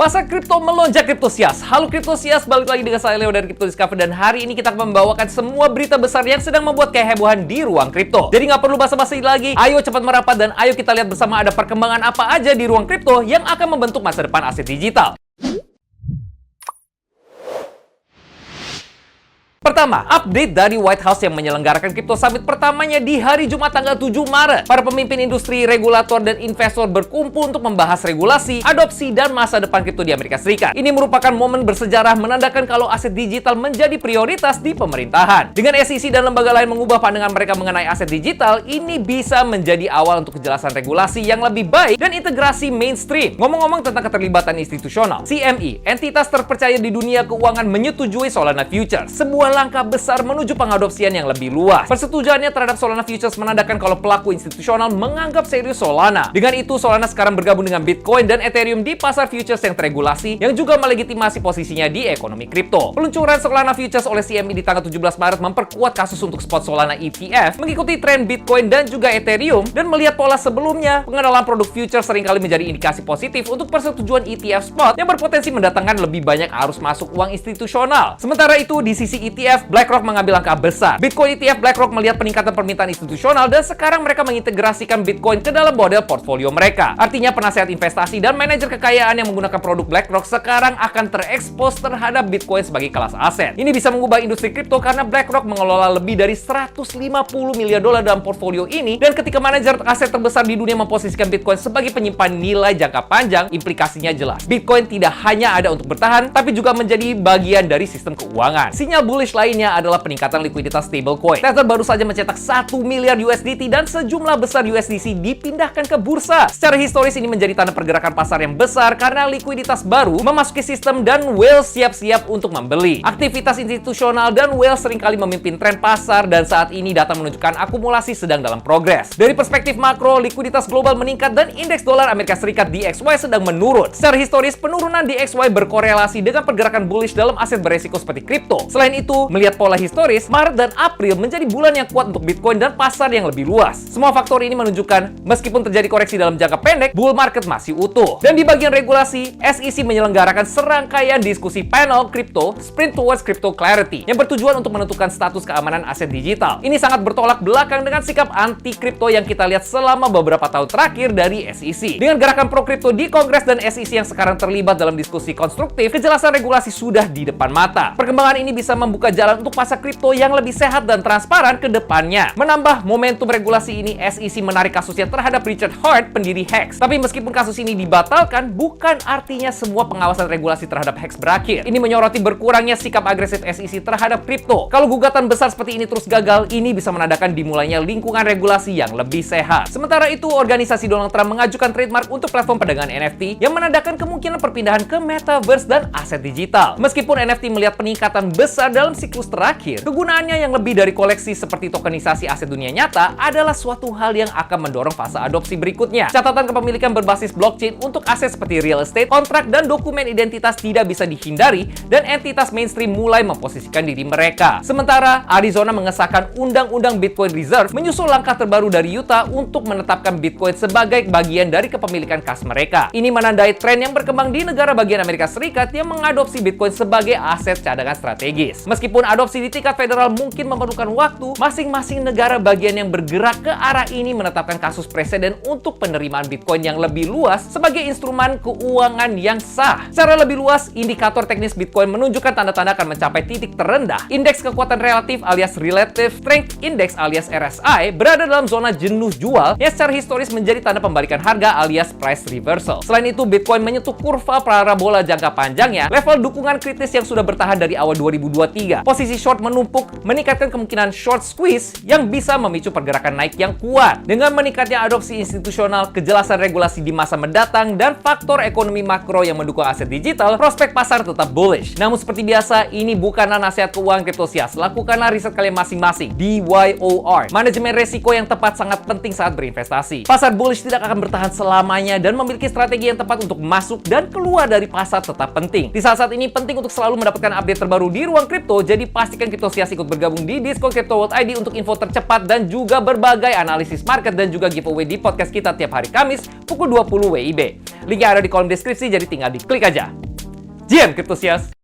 Pasar kripto melonjak Kriptosias. Halo Kriptosias, balik lagi dengan saya Leo dari Crypto Discover, dan hari ini kita akan membawakan semua berita besar yang sedang membuat kehebohan di ruang kripto. Jadi nggak perlu basa-basi lagi, ayo cepat merapat dan ayo kita lihat bersama ada perkembangan apa aja di ruang kripto yang akan membentuk masa depan aset digital. Pertama, update dari White House yang menyelenggarakan Crypto Summit pertamanya di hari Jumat tanggal 7 Maret. Para pemimpin industri, regulator, dan investor berkumpul untuk membahas regulasi, adopsi, dan masa depan kripto di Amerika Serikat. Ini merupakan momen bersejarah menandakan kalau aset digital menjadi prioritas di pemerintahan. Dengan SEC dan lembaga lain mengubah pandangan mereka mengenai aset digital, ini bisa menjadi awal untuk kejelasan regulasi yang lebih baik dan integrasi mainstream. Ngomong-ngomong tentang keterlibatan institusional, CME, entitas terpercaya di dunia keuangan, menyetujui Solana Futures, sebuah langkah besar menuju pengadopsian yang lebih luas. Persetujuannya terhadap Solana Futures menandakan kalau pelaku institusional menganggap serius Solana. Dengan itu, Solana sekarang bergabung dengan Bitcoin dan Ethereum di pasar futures yang teregulasi, yang juga melegitimasi posisinya di ekonomi kripto. Peluncuran Solana Futures oleh CME di tanggal 17 Maret memperkuat kasus untuk spot Solana ETF, mengikuti tren Bitcoin dan juga Ethereum, dan melihat pola sebelumnya, pengenalan produk futures seringkali menjadi indikasi positif untuk persetujuan ETF spot yang berpotensi mendatangkan lebih banyak arus masuk uang institusional. Sementara itu, di sisi ETF, BlackRock mengambil langkah besar. Bitcoin ETF BlackRock melihat peningkatan permintaan institusional dan sekarang mereka mengintegrasikan Bitcoin ke dalam model portfolio mereka. Artinya penasehat investasi dan manajer kekayaan yang menggunakan produk BlackRock sekarang akan terekspos terhadap Bitcoin sebagai kelas aset. Ini bisa mengubah industri kripto karena BlackRock mengelola lebih dari 150 miliar dolar dalam portfolio ini, dan ketika manajer aset terbesar di dunia memposisikan Bitcoin sebagai penyimpan nilai jangka panjang, implikasinya jelas. Bitcoin tidak hanya ada untuk bertahan, tapi juga menjadi bagian dari sistem keuangan. Sinyal bullish lainnya adalah peningkatan likuiditas stablecoin. Tether baru saja mencetak 1 miliar USDT dan sejumlah besar USDC dipindahkan ke bursa. Secara historis ini menjadi tanda pergerakan pasar yang besar karena likuiditas baru memasuki sistem dan whale siap-siap untuk membeli. Aktivitas institusional dan whale seringkali memimpin tren pasar, dan saat ini data menunjukkan akumulasi sedang dalam progres. Dari perspektif makro, likuiditas global meningkat dan indeks dolar Amerika Serikat DXY sedang menurun. Secara historis, penurunan DXY berkorelasi dengan pergerakan bullish dalam aset beresiko seperti kripto. Selain itu, melihat pola historis, Maret dan April menjadi bulan yang kuat untuk Bitcoin dan pasar yang lebih luas. Semua faktor ini menunjukkan, meskipun terjadi koreksi dalam jangka pendek, bull market masih utuh. Dan di bagian regulasi, SEC menyelenggarakan serangkaian diskusi panel kripto Sprint Towards Crypto Clarity yang bertujuan untuk menentukan status keamanan aset digital. Ini sangat bertolak belakang dengan sikap anti kripto yang kita lihat selama beberapa tahun terakhir dari SEC. Dengan gerakan pro kripto di Kongres dan SEC yang sekarang terlibat dalam diskusi konstruktif, kejelasan regulasi sudah di depan mata. Perkembangan ini bisa membuka jalan untuk pasar kripto yang lebih sehat dan transparan ke depannya. Menambah momentum regulasi ini, SEC menarik kasusnya terhadap Richard Heart, pendiri Hex. Tapi meskipun kasus ini dibatalkan, bukan artinya semua pengawasan regulasi terhadap Hex berakhir. Ini menyoroti berkurangnya sikap agresif SEC terhadap kripto. Kalau gugatan besar seperti ini terus gagal, ini bisa menandakan dimulainya lingkungan regulasi yang lebih sehat. Sementara itu, organisasi Donald Trump mengajukan trademark untuk platform perdagangan NFT yang menandakan kemungkinan perpindahan ke metaverse dan aset digital. Meskipun NFT melihat peningkatan besar dalam siklus terakhir, kegunaannya yang lebih dari koleksi seperti tokenisasi aset dunia nyata adalah suatu hal yang akan mendorong fase adopsi berikutnya. Catatan kepemilikan berbasis blockchain untuk aset seperti real estate, kontrak, dan dokumen identitas tidak bisa dihindari, dan entitas mainstream mulai memposisikan diri mereka. Sementara, Arizona mengesahkan Undang-Undang Bitcoin Reserve menyusul langkah terbaru dari Utah untuk menetapkan Bitcoin sebagai bagian dari kepemilikan kas mereka. Ini menandai tren yang berkembang di negara bagian Amerika Serikat yang mengadopsi Bitcoin sebagai aset cadangan strategis. Meskipun adopsi di tingkat federal mungkin memerlukan waktu, masing-masing negara bagian yang bergerak ke arah ini menetapkan kasus preseden untuk penerimaan Bitcoin yang lebih luas sebagai instrumen keuangan yang sah. Secara lebih luas, indikator teknis Bitcoin menunjukkan tanda-tanda akan mencapai titik terendah. Indeks kekuatan relatif alias Relative Strength Index alias RSI berada dalam zona jenuh jual yang secara historis menjadi tanda pembalikan harga alias price reversal. Selain itu, Bitcoin menyentuh kurva parabola jangka panjangnya, level dukungan kritis yang sudah bertahan dari awal 2023. Posisi short menumpuk meningkatkan kemungkinan short squeeze yang bisa memicu pergerakan naik yang kuat. Dengan meningkatnya adopsi institusional, kejelasan regulasi di masa mendatang, dan faktor ekonomi makro yang mendukung aset digital, prospek pasar tetap bullish. Namun seperti biasa, ini bukanlah nasihat keuangan Kriptosias. Lakukanlah riset kalian masing-masing. DYOR. Manajemen resiko yang tepat sangat penting saat berinvestasi. Pasar bullish tidak akan bertahan selamanya, dan memiliki strategi yang tepat untuk masuk dan keluar dari pasar tetap penting. Di saat-saat ini penting untuk selalu mendapatkan update terbaru di ruang kripto kripto. Jadi pastikan Kriptosias ikut bergabung di Discord Crypto World ID untuk info tercepat dan juga berbagai analisis market dan juga giveaway di podcast kita tiap hari Kamis pukul 20 WIB. Linknya ada di kolom deskripsi, jadi tinggal diklik aja. Jian Kriptosias!